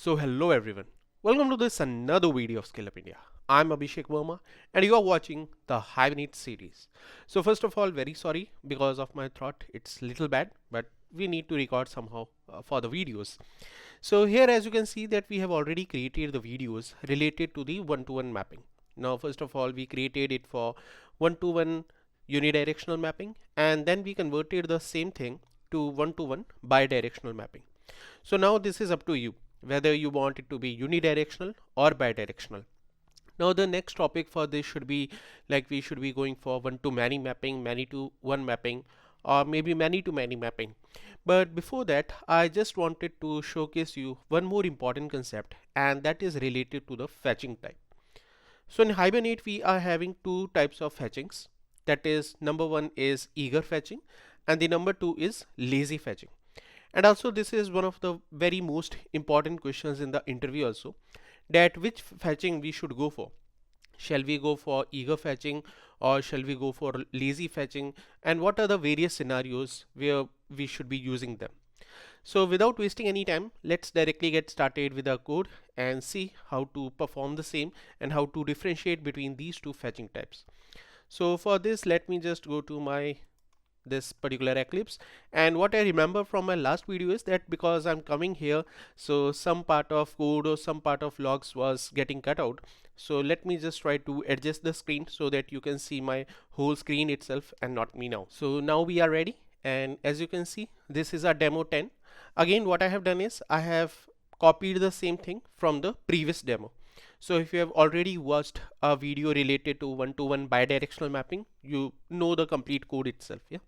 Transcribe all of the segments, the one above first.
So hello everyone, welcome to this another video of Scale Up India. I'm Abhishek Verma and you are watching the Hibernate series. So first of all, very sorry because of my throat, it's little bad, but we need to record somehow for the videos. So here as you can see that we have already created the videos related to the one-to-one mapping. Now first of all we created it for one-to-one unidirectional mapping and then we converted the same thing to one-to-one bidirectional mapping. So now this is up to you whether you want it to be unidirectional or bidirectional. Now the next topic for this should be like we should be going for one to many mapping, many to one mapping, or maybe many to many mapping. But before that, I just wanted to showcase you one more important concept, and that is related to the fetching type. So in Hibernate, we are having two types of fetchings. That is, number one is eager fetching, and the number two is lazy fetching. And also this is one of the very most important questions in the interview also, that which fetching we should go for. Shall we go for eager fetching or shall we go for lazy fetching, and what are the various scenarios where we should be using them. So without wasting any time, let's directly get started with our code and see how to perform the same and how to differentiate between these two fetching types. So for this, let me just go to my this particular Eclipse, and what I remember from my last video is that because I'm coming here, so some part of code or some part of logs was getting cut out. So let me just try to adjust the screen so that you can see my whole screen itself and not me now. So now we are ready, and as you can see, this is our demo 10. Again, what I have done is I have copied the same thing from the previous demo. So if you have already watched a video related to one-to-one bidirectional mapping, you know the complete code itself, yeah.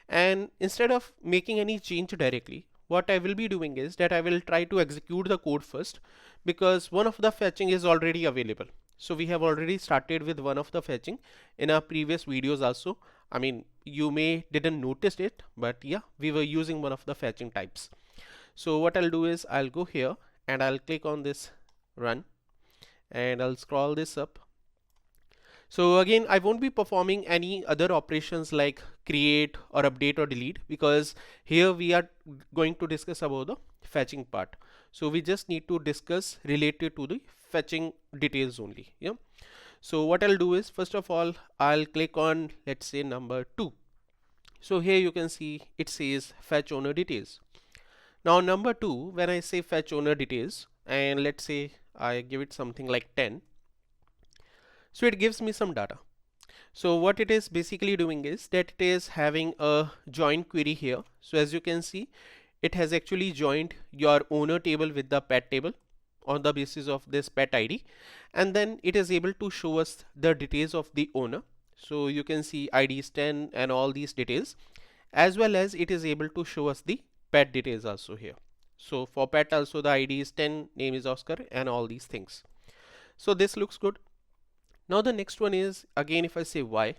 And instead of making any change directly, what I will be doing is that I will try to execute the code first, because one of the fetching is already available. So we have already started with one of the fetching in our previous videos also. I mean, you may didn't notice it, but yeah, we were using one of the fetching types. So what I'll do is I'll go here and I'll click on this run, and I'll scroll this up. So again, I won't be performing any other operations like create or update or delete, because here we are going to discuss about the fetching part. So we just need to discuss related to the fetching details only, yeah. So what I'll do is, first of all, I'll click on, let's say, number 2. So here you can see it says fetch owner details. Now number 2, when I say fetch owner details, and let's say I give it something like 10, so it gives me some data. So what it is basically doing is that it is having a join query here. So as you can see, it has actually joined your owner table with the pet table on the basis of this pet ID, and then it is able to show us the details of the owner. So you can see ID is 10 and all these details, as well as it is able to show us the pet details also here. So for pet also the ID is 10, name is Oscar, and all these things. So this looks good. Now the next one is, again, if I say y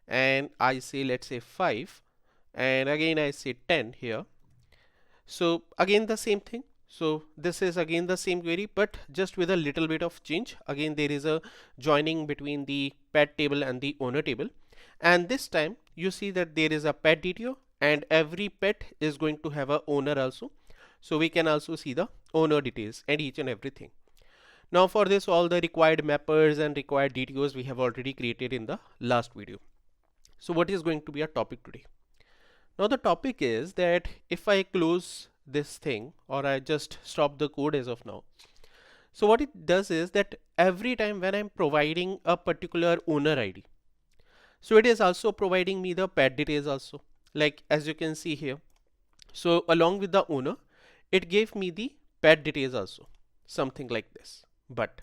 and I say, let's say 5, and again I say 10 here. So again the same thing. So this is again the same query, but just with a little bit of change. Again there is a joining between the pet table and the owner table, and this time you see that there is a pet detail, and every pet is going to have a owner also. So we can also see the owner details and each and everything. Now for this, all the required mappers and required DTOs we have already created in the last video. So what is going to be our topic today? Now the topic is that if I close this thing or I just stop the code as of now, so what it does is that every time when I'm providing a particular owner ID, so it is also providing me the pet details also, like as you can see here. So along with the owner, it gave me the pet details also, something like this. But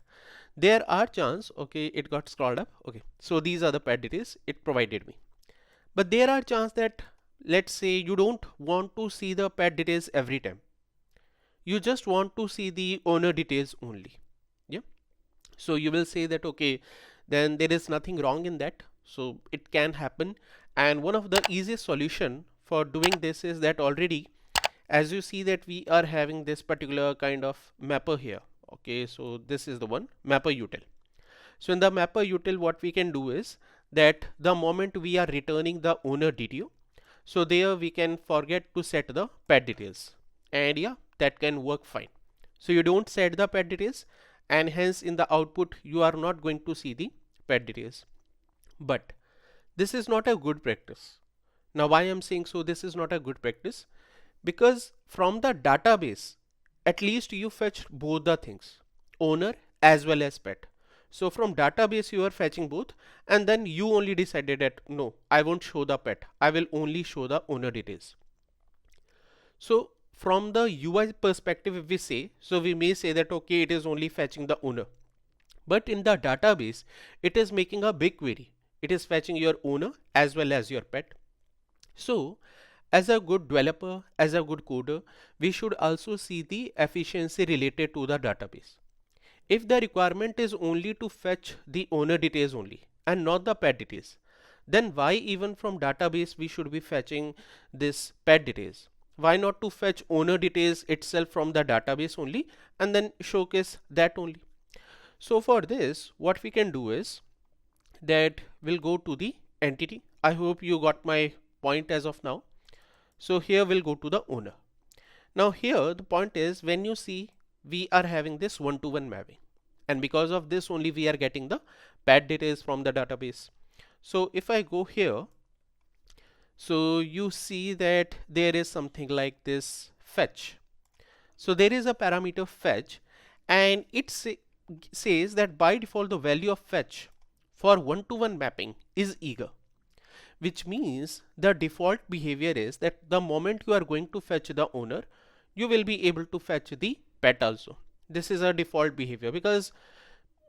there are chance, okay, it got scrolled up, okay, so these are the pet details it provided me. But there are chance that, let's say, you don't want to see the pet details every time, you just want to see the owner details only, yeah. So you will say that, okay, then there is nothing wrong in that, so it can happen. And one of the easiest solution for doing this is that already, as you see that we are having this particular kind of mapper here. Okay, so this is the one mapper util. So in the mapper util, what we can do is that the moment we are returning the owner DTO, so there we can forget to set the pet details, and yeah, that can work fine. So you don't set the pet details, and hence in the output you are not going to see the pet details. But this is not a good practice. Now why I'm saying so this is not a good practice? Because from the database, at least you fetch both the things, owner as well as pet. So from database you are fetching both, and then you only decided that no, I won't show the pet, I will only show the owner details. So from the UI perspective, if we say, so we may say that okay, it is only fetching the owner, but in the database it is making a big query. It is fetching your owner as well as your pet. So as a good developer, as a good coder, we should also see the efficiency related to the database. If the requirement is only to fetch the owner details only and not the pet details, then why even from database we should be fetching this pet details? Why not to fetch owner details itself from the database only and then showcase that only? So for this, what we can do is that we'll go to the entity. I hope you got my point as of now. So here we'll go to the owner. Now here the point is, when you see we are having this one-to-one mapping, and because of this only we are getting the pet details from the database. So if I go here, so you see that there is something like this fetch. So there is a parameter fetch, and it says that by default the value of fetch for one-to-one mapping is eager, which means the default behavior is that the moment you are going to fetch the owner, you will be able to fetch the pet also. This is a default behavior, because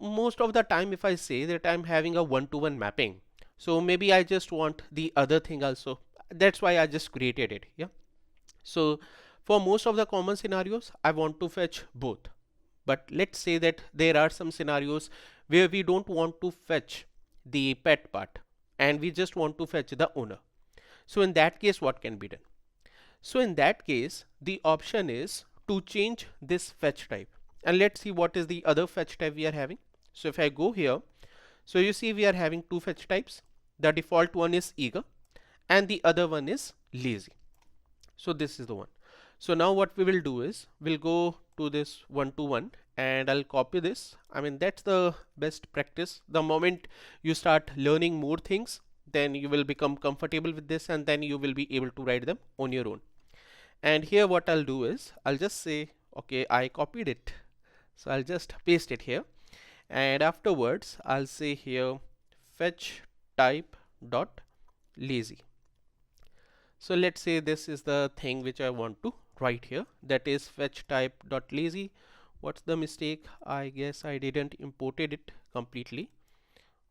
most of the time if I say that I'm having a one-to-one mapping, so maybe I just want the other thing also. That's why I just created it. Yeah. So for most of the common scenarios, I want to fetch both. But let's say that there are some scenarios where we don't want to fetch the pet part and we just want to fetch the owner. So in that case, what can be done? So in that case, the option is to change this fetch type. And let's see what is the other fetch type we are having. So if I go here, so you see we are having two fetch types. The default one is eager and the other one is lazy. So this is the one. So now what we will do is we'll go to this one-to-one and I'll copy this. I mean, that's the best practice. The moment you start learning more things, then you will become comfortable with this and then you will be able to write them on your own. And here what I'll do is I'll just say, okay, I copied it. So I'll just paste it here. And afterwards I'll say here fetch type dot lazy. So let's say this is the thing which I want to write here, that is fetch type dot lazy. What's the mistake? I guess I didn't imported it completely.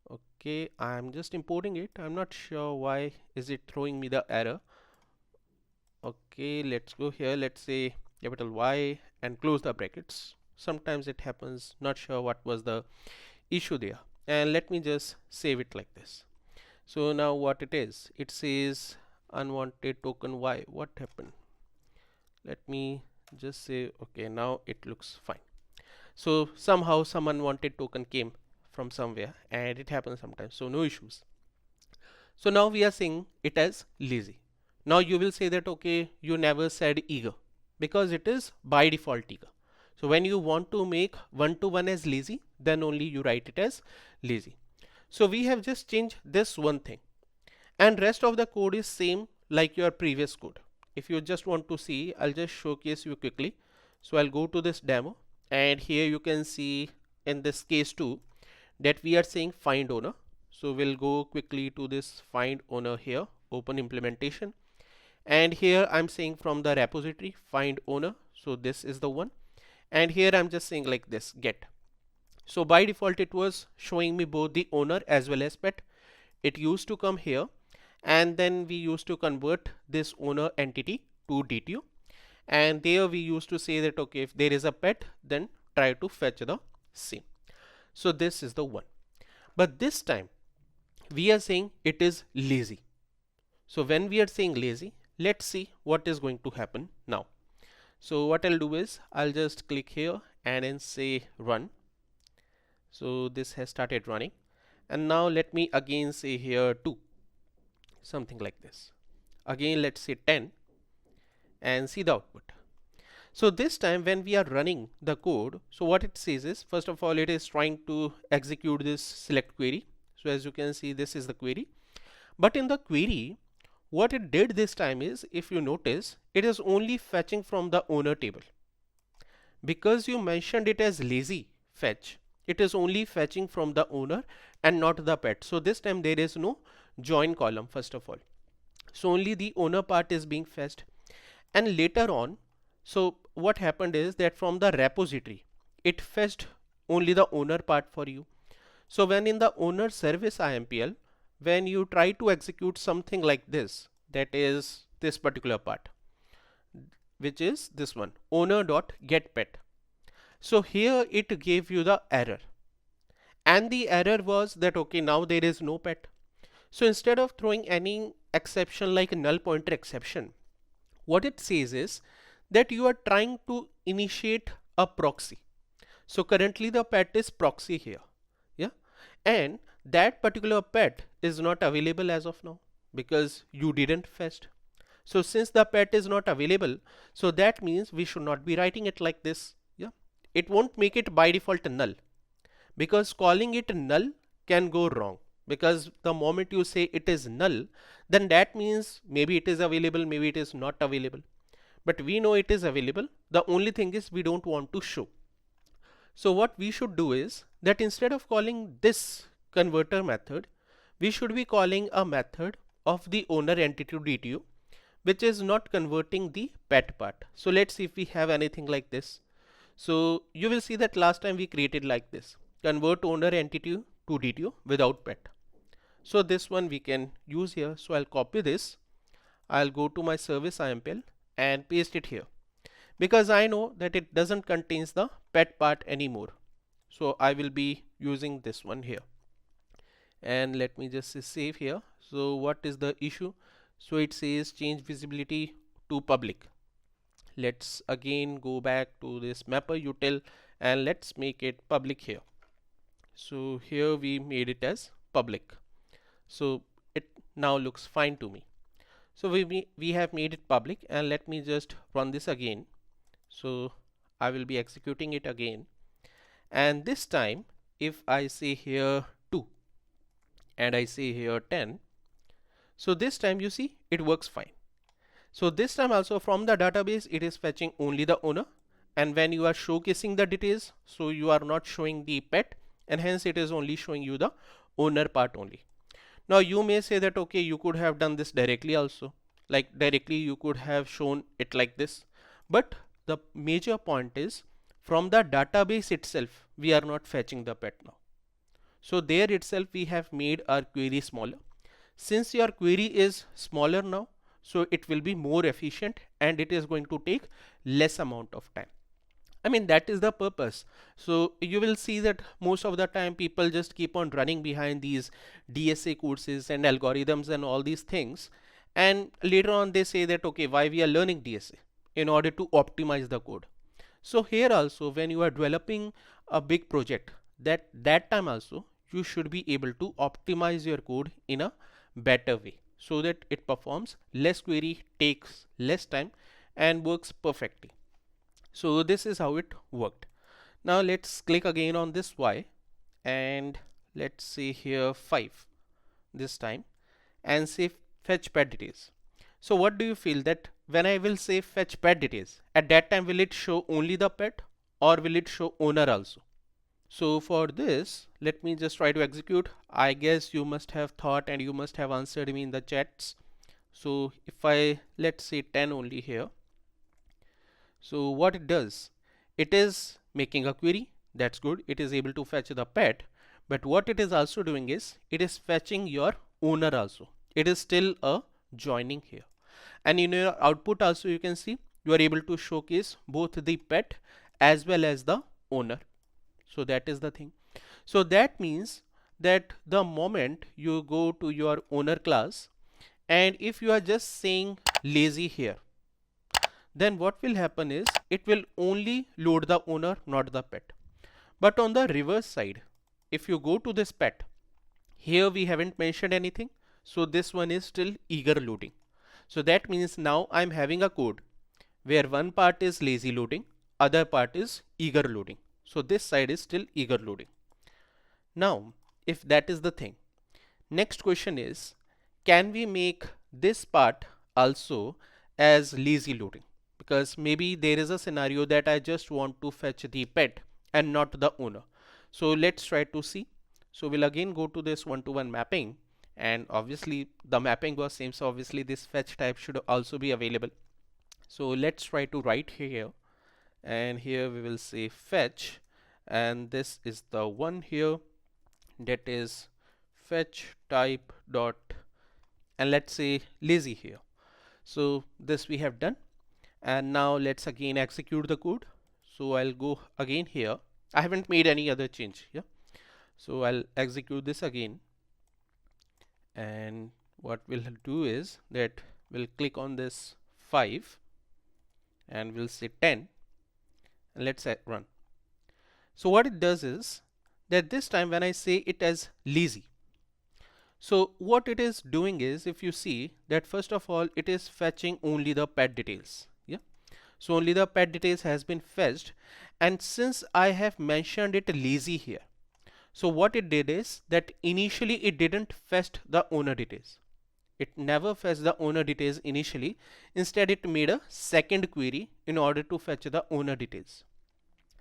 Okay, I'm just importing it. I'm not sure why is it throwing me the error. Okay, let's go here. Let's say capital Y and close the brackets. Sometimes it happens, not sure what was the issue there. And let me just save it like this. So now what it is, it says unwanted token Y. What happened? Let me just say, okay, now it looks fine. So somehow some unwanted token came from somewhere and it happens sometimes, so no issues. So now we are saying it as lazy. Now you will say that okay, you never said eager, because it is by default eager. So when you want to make one-to-one as lazy, then only you write it as lazy. So we have just changed this one thing, and rest of the code is same like your previous code. If you just want to see, I'll just showcase you quickly. So I'll go to this demo, and here you can see in this case too that we are saying find owner. So we'll go quickly to this find owner here, open implementation, and here I'm saying from the repository find owner. So this is the one, and here I'm just saying like this get. So by default it was showing me both the owner as well as pet. It used to come here, and then we used to convert this owner entity to DTO, and there we used to say that okay, if there is a pet, then try to fetch the same. So this is the one, but this time we are saying it is lazy. So when we are saying lazy, let's see what is going to happen now. So what I'll do is I'll just click here and then say run. So this has started running, and now let me again say here 2, something like this. Again let's say 10 and see the output. So this time when we are running the code, so what it says is, first of all, it is trying to execute this select query. So as you can see, this is the query. But in the query, what it did this time is, if you notice, it is only fetching from the owner table. Because you mentioned it as lazy fetch, it is only fetching from the owner and not the pet. So this time there is no join column first of all. So only the owner part is being fetched. And later on, so what happened is that from the repository, it fetched only the owner part for you. So when in the owner service IMPL, when you try to execute something like this, that is this particular part, which is this one, owner.getPet. So here it gave you the error. And the error was that, okay, now there is no pet. So instead of throwing any exception like a null pointer exception, what it says is that you are trying to initiate a proxy. So currently the pet is proxy here. Yeah. And that particular pet is not available as of now because you didn't fetch. So since the pet is not available, so that means we should not be writing it like this. Yeah. It won't make it by default null, because calling it null can go wrong, because the moment you say it is null, then that means maybe it is available, maybe it is not available. But we know it is available. The only thing is we don't want to show. So what we should do is that instead of calling this converter method, we should be calling a method of the owner entity DTO, which is not converting the pet part. So let's see if we have anything like this. So you will see that last time we created like this, convert owner entity to DTO without pet. So this one we can use here. So I'll copy this. I'll go to my service IMPL and paste it here, because I know that it doesn't contains the pet part anymore. So I will be using this one here. And let me just save here. So what is the issue? So it says change visibility to public. Let's again go back to this mapper util and let's make it public here. So here we made it as public. So it now looks fine to me. So we have made it public, and let me just run this again. So I will be executing it again, and this time if I say here 2 and I say here 10, so this time you see it works fine. So this time also from the database it is fetching only the owner, and when you are showcasing the details, so you are not showing the pet, and hence it is only showing you the owner part only. Now you may say that, okay, you could have done this directly also, like directly you could have shown it like this, but the major point is from the database itself we are not fetching the pet now. So there itself we have made our query smaller. Since your query is smaller now, so it will be more efficient and it is going to take less amount of time. I mean, that is the purpose. So you will see that most of the time people just keep on running behind these DSA courses and algorithms and all these things, and later on they say that, okay, why we are learning DSA? In order to optimize the code. So here also when you are developing a big project, that time also you should be able to optimize your code in a better way, so that it performs less query, takes less time and works perfectly. So this is how it worked. Now let's click again on this Y and let's say here 5 this time and say fetch pet details. So what do you feel that when I will say fetch pet details, at that time will it show only the pet or will it show owner also? So for this, let me just try to execute. I guess you must have thought and you must have answered me in the chats. So if I let's say 10 only here, so what it does, it is making a query. That's good. It is able to fetch the pet, but what it is also doing is it is fetching your owner also. It is still a joining here, and in your output also you can see you are able to showcase both the pet as well as the owner. So that is the thing. So that means that the moment you go to your owner class, and if you are just saying lazy here, then what will happen is it will only load the owner, not the pet. But on the reverse side, if you go to this pet, here we haven't mentioned anything, so this one is still eager loading. So that means now I'm having a code where one part is lazy loading, other part is eager loading. So this side is still eager loading. Now, if that is the thing, next question is, can we make this part also as lazy loading? Because maybe there is a scenario that I just want to fetch the pet and not the owner. So let's try to see. So we'll again go to this one-to-one mapping, and obviously the mapping was same, so obviously this fetch type should also be available. So let's try to write here, and here we will say fetch, and this is the one here, that is fetch type dot, and let's say lazy here. So this we have done, and now let's again execute the code. So I'll go again here. I haven't made any other change here. So I'll execute this again, and what we'll do is that we'll click on this 5 and we'll say 10, and let's run. So what it does is that this time when I say it as lazy, so what it is doing is, if you see that first of all it is fetching only the pet details. Yeah, so only the pet details has been fetched, and since I have mentioned it lazy here, so what it did is that initially it didn't fetch the owner details. It never fetched the owner details initially. Instead it made a second query in order to fetch the owner details.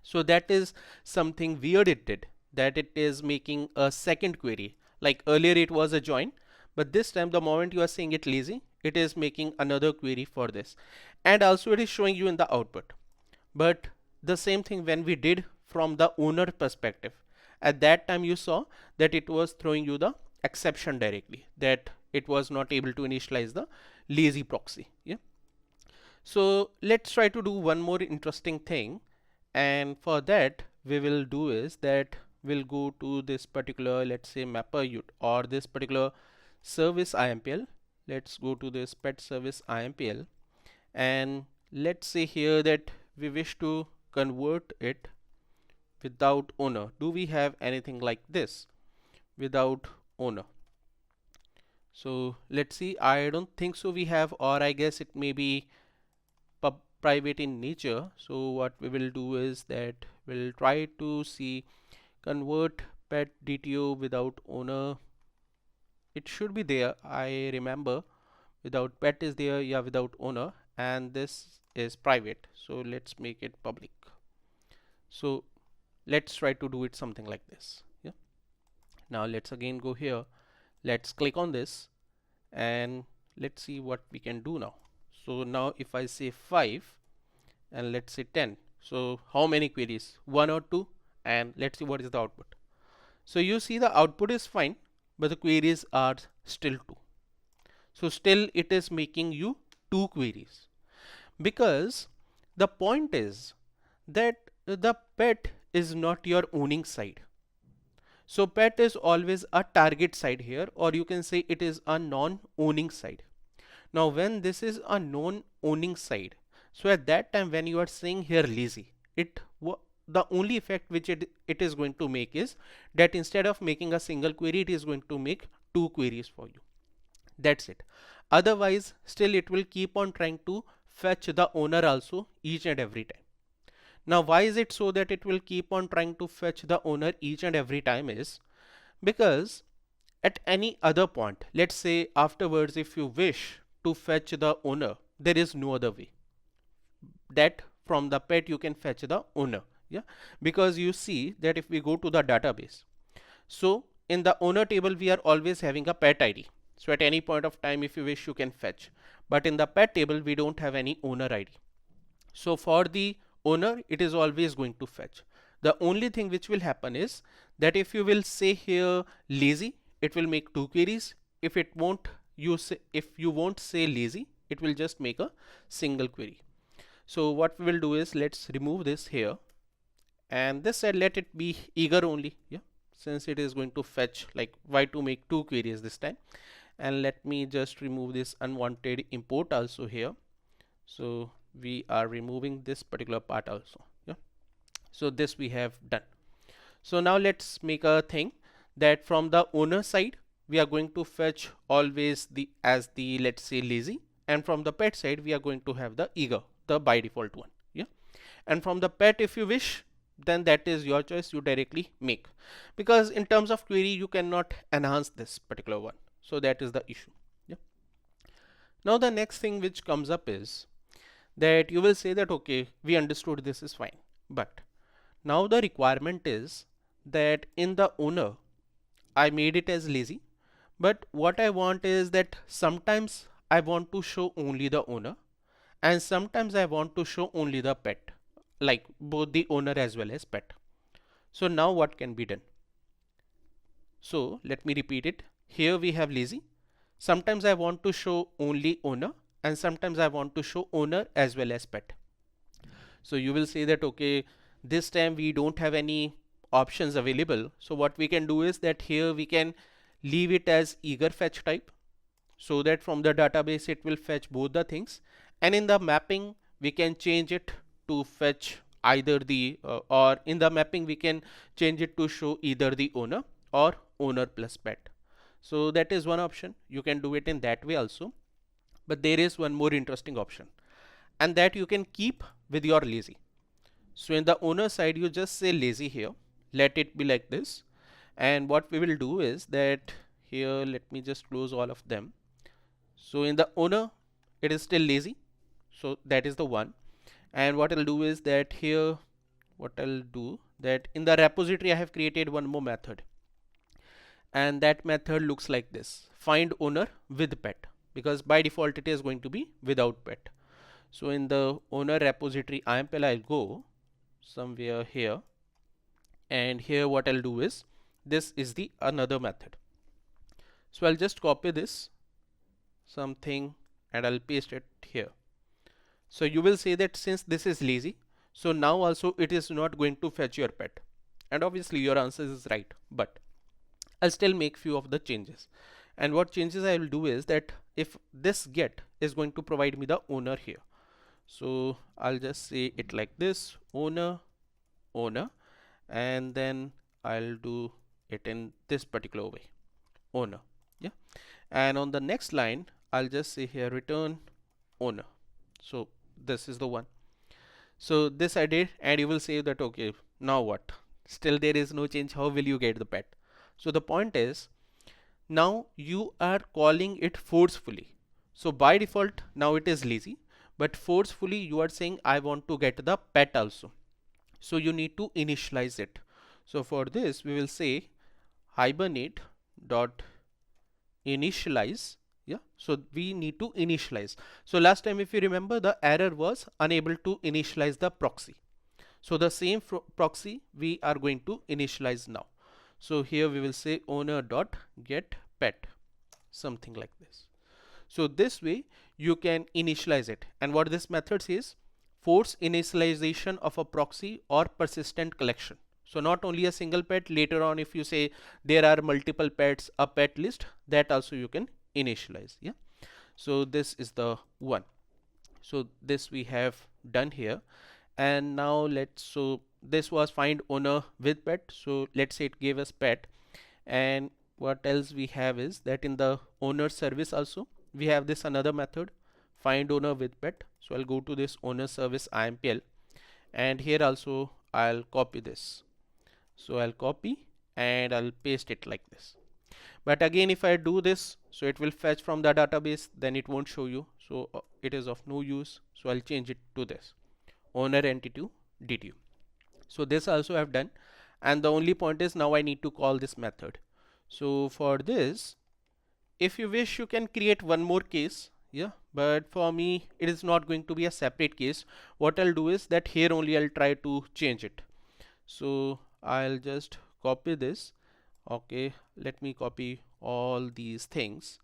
So that is something weird it did, that it is making a second query. Like earlier it was a join, but this time the moment you are saying it lazy, it is making another query for this, and also it is showing you in the output. But the same thing when we did from the owner perspective, at that time you saw that it was throwing you the exception directly, that it was not able to initialize the lazy proxy. Yeah, so let's try to do one more interesting thing, and for that we will do is that we'll go to this particular, let's say mapper or this particular service IMPL. Let's go to this pet service IMPL, and let's say here that we wish to convert it without owner. Do we have anything like this without owner? So let's see, I don't think so we have, or I guess it may be private in nature. So what we will do is that we'll try to see convert pet DTO without owner. It should be there, I remember without pet is there, yeah, without owner, and this is private, so let's make it public. So let's try to do it something like this. Yeah, now let's again go here, let's click on this, and let's see what we can do now. So now if I say 5 and let's say 10, so how many queries, 1 or 2, and let's see what is the output. So you see the output is fine, but the queries are still 2. So still it is making you 2 queries, because the point is that the pet is not your owning side. So pet is always a target side here, or you can say it is a non-owning side. Now when this is a non-owning side, so at that time when you are saying here lazy, the only effect which it is going to make is that instead of making a single query, it is going to make 2 queries for you. That's it. Otherwise still it will keep on trying to fetch the owner also each and every time. Now why is it so that it will keep on trying to fetch the owner each and every time is because at any other point, let's say afterwards if you wish to fetch the owner, there is no other way that from the pet you can fetch the owner. Yeah, because you see that if we go to the database, so in the owner table we are always having a pet ID. So at any point of time if you wish you can fetch, but in the pet table we don't have any owner ID. So for the owner it is always going to fetch. The only thing which will happen is that if you will say here lazy, it will make 2 queries. If it won't, if you won't say lazy, it will just make a single query. So what we will do is let's remove this here, and this side let it be eager only. Yeah, since it is going to fetch, like why to make 2 queries this time. And let me just remove this unwanted import also here. So we are removing this particular part also. Yeah, so this we have done. So now let's make a thing that from the owner side we are going to fetch always the let's say lazy, and from the pet side we are going to have the eager. the by default one. Yeah, and from the pet, if you wish, then that is your choice, you directly make, because in terms of query you cannot enhance this particular one, so that is the issue. Yeah, now the next thing which comes up is that you will say that okay, we understood this is fine, but now the requirement is that in the owner I made it as lazy, but what I want is that sometimes I want to show only the owner and sometimes I want to show only the pet, like both the owner as well as pet. So now what can be done? So let me repeat it. Here we have lazy. Sometimes I want to show only owner and sometimes I want to show owner as well as pet. So you will say that okay, this time we don't have any options available. So what we can do is that here we can leave it as eager fetch type, so that from the database it will fetch both the things, and in the mapping we can change it to fetch either the or in the mapping we can change it to show either the owner or owner plus pet. So that is one option, you can do it in that way also. But there is one more interesting option, and that you can keep with your lazy. So in the owner side you just say lazy here, let it be like this, and what we will do is that here, let me just close all of them. So in the owner it is still lazy, so that is the one. And what I'll do is that here, what I'll do that in the repository I have created one more method, and that method looks like this: find owner with pet, because by default it is going to be without pet. So in the owner repository IMPL I'll go somewhere here, and here what I'll do is this is the another method. So I'll just copy this something and I'll paste it here. So you will say that since this is lazy, so now also it is not going to fetch your pet, and obviously your answer is right, but I'll still make few of the changes. And what changes I will do is that if this get is going to provide me the owner here, so I'll just say it like this: owner, owner, and then I'll do it in this particular way, owner. Yeah, and on the next line I'll just say here return owner. So this is the one. So this I did, and you will say that okay, now what? Still there is no change, how will you get the pet? So the point is, now you are calling it forcefully. So by default now it is lazy, but forcefully you are saying I want to get the pet also. So you need to initialize it. So for this we will say hibernate dot initialize. Yeah, so we need to initialize. So last time if you remember, the error was unable to initialize the proxy. So the same proxy we are going to initialize now. So here we will say owner dot get pet, something like this. So this way you can initialize it, and what this method says: force initialization of a proxy or persistent collection. So not only a single pet, later on if you say there are multiple pets, a pet list, that also you can initialize. Yeah, so this is the one. So this we have done here, and now so this was find owner with pet, so let's say it gave us pet. And what else we have is that in the owner service also we have this another method, find owner with pet. So I'll go to this owner service IMPL, and here also I'll copy this. So I'll copy and I'll paste it like this. But again if I do this, so it will fetch from the database, then it won't show you, so it is of no use. So I'll change it to this owner entity DTU. So this also I've done, and the only point is now I need to call this method. So for this, if you wish you can create one more case. Yeah, but for me it is not going to be a separate case. What I'll do is that here only I'll try to change it. So I'll just copy this. Okay, let me copy all these things.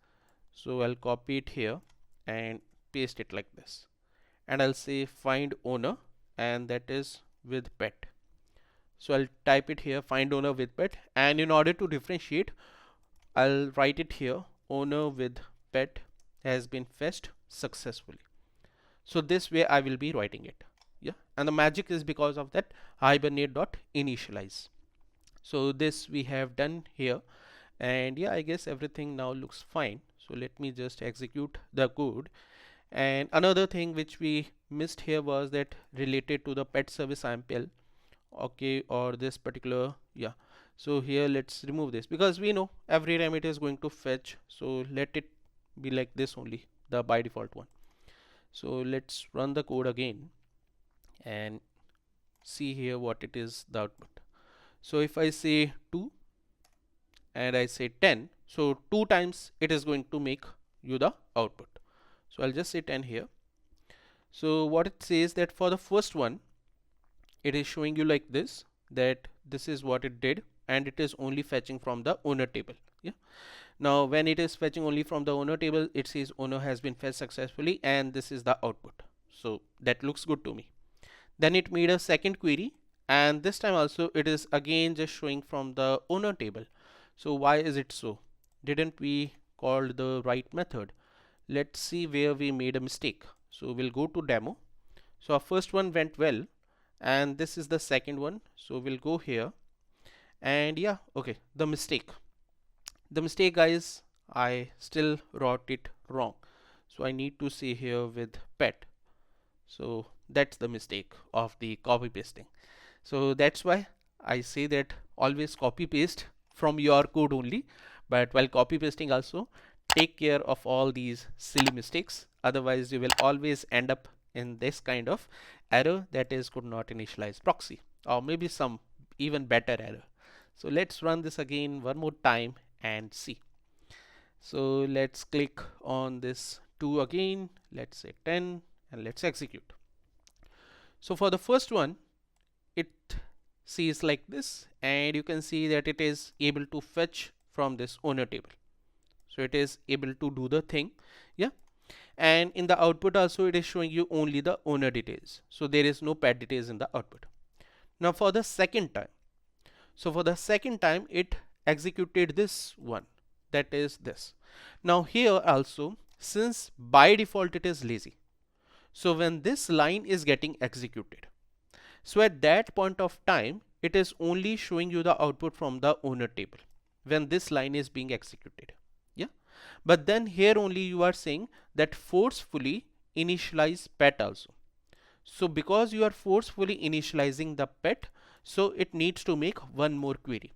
So I'll copy it here and paste it like this, and I'll say find owner, and that is with pet. So I'll type it here, find owner with pet, and in order to differentiate I'll write it here, owner with pet has been fetched successfully. So this way I will be writing it. Yeah, and the magic is because of that hibernate.initialize. So this we have done here, and yeah, I guess everything now looks fine. So let me just execute the code. And another thing which we missed here was that related to the pet service IMPL, okay, or this particular, yeah. So here let's remove this because we know every time it is going to fetch, so let it be like this only, the by default one. So let's run the code again and see here what it is, the output. So if I say 2 and I say 10, so 2 times it is going to make you the output. So I'll just say 10 here. So what it says that for the first one, it is showing you like this, that this is what it did, and it is only fetching from the owner table. Yeah. Now when it is fetching only from the owner table, it says owner has been fetched successfully, and this is the output. So that looks good to me. Then it made a second query, and this time also it is again just showing from the owner table. So why is it so? Didn't we call the right method? Let's see where we made a mistake. So we'll go to demo. So our first one went well, and this is the second one. So we'll go here, and yeah, okay, the mistake, guys, I still wrote it wrong. So I need to say here with pet. So that's the mistake of the copy pasting. So that's why I say that always copy paste from your code only, but while copy pasting also take care of all these silly mistakes, otherwise you will always end up in this kind of error, that is could not initialize proxy, or maybe some even better error. So let's run this again one more time and see. So let's click on this 2 again, let's say 10, and let's execute. So for the first one, it sees like this, and you can see that it is able to fetch from this owner table. So it is able to do the thing, yeah. And in the output also it is showing you only the owner details, so there is no pet details in the output. Now for the second time, so for the second time it executed this one, that is this. Now here also, since by default it is lazy, so when this line is getting executed, so at that point of time it is only showing you the output from the owner table when this line is being executed, yeah. But then here only you are saying that forcefully initialize pet also. So because you are forcefully initializing the pet, so it needs to make one more query,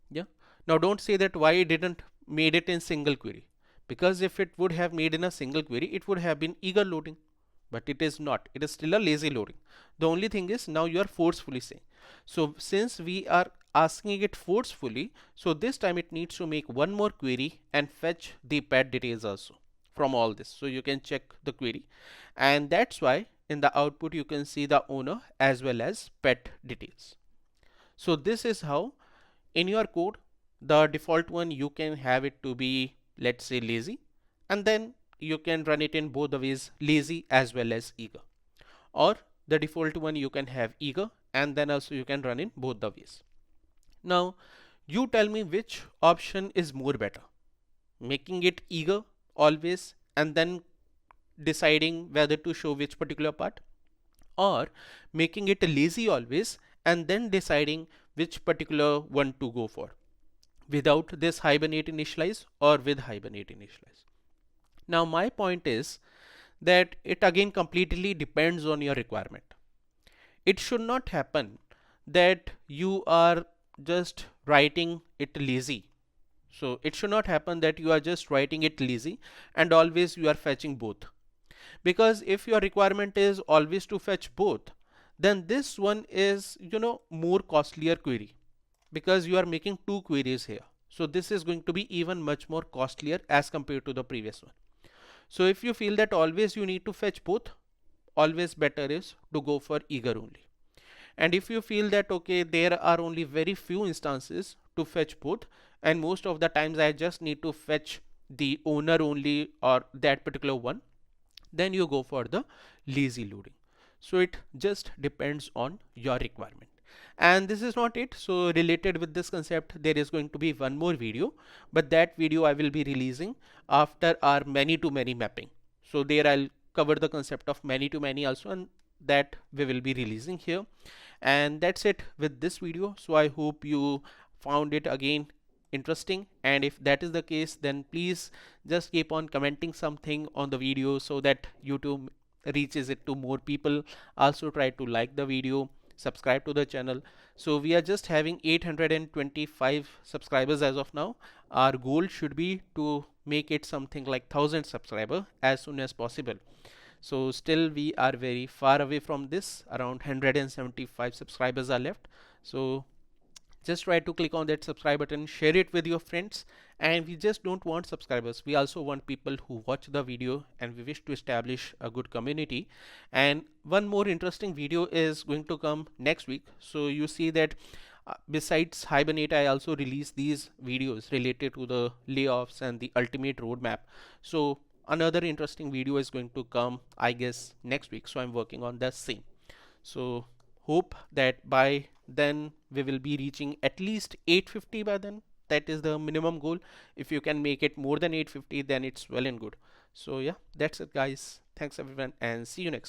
yeah. Now don't say that why it didn't made it in single query, because if it would have made in a single query, it would have been eager loading, but it is not, it is still a lazy loading. The only thing is now you are forcefully saying. So since we are asking it forcefully, so this time it needs to make one more query and fetch the pet details also from all this. So you can check the query, and that's why in the output you can see the owner as well as pet details. So this is how in your code, the default one you can have it to be, let's say, lazy, and then you can run it in both the ways, lazy as well as eager. Or the default one you can have eager, and then also you can run in both the ways. Now you tell me which option is more better, making it eager always and then deciding whether to show which particular part, or making it lazy always and then deciding which particular one to go for, without this Hibernate initialize or with Hibernate initialize. Now my point is that it again completely depends on your requirement. It should not happen that you are just writing it lazy. So it should not happen that you are just writing it lazy and always you are fetching both. Because if your requirement is always to fetch both, then this one is, more costlier query, because you are making two queries here. So this is going to be even much more costlier as compared to the previous one. So if you feel that always you need to fetch both, always better is to go for eager only. And if you feel that okay, there are only very few instances to fetch both, and most of the times I just need to fetch the owner only or that particular one, then you go for the lazy loading. So it just depends on your requirement. And this is not it. So related with this concept, there is going to be one more video, but that video I will be releasing after our many to many mapping. So there I'll cover the concept of many to many also, and that we will be releasing here. And that's it with this video. So I hope you found it again interesting, and if that is the case, then please just keep on commenting something on the video so that YouTube reaches it to more people. Also try to like the video, subscribe to the channel. So we are just having 825 subscribers as of now. Our goal should be to make it something like 1000 subscriber as soon as possible. So still we are very far away from this. Around 175 subscribers are left. So just try to click on that subscribe button, share it with your friends. And we just don't want subscribers, we also want people who watch the video, and we wish to establish a good community. And one more interesting video is going to come next week. So you see that besides Hibernate, I also release these videos related to the layoffs and the ultimate roadmap. So another interesting video is going to come, I guess, next week. So I'm working on the same. So hope that by then we will be reaching at least 850 by then. That is the minimum goal. If you can make it more than 850, then it's well and good. So yeah, that's it guys. Thanks everyone, and see you next time.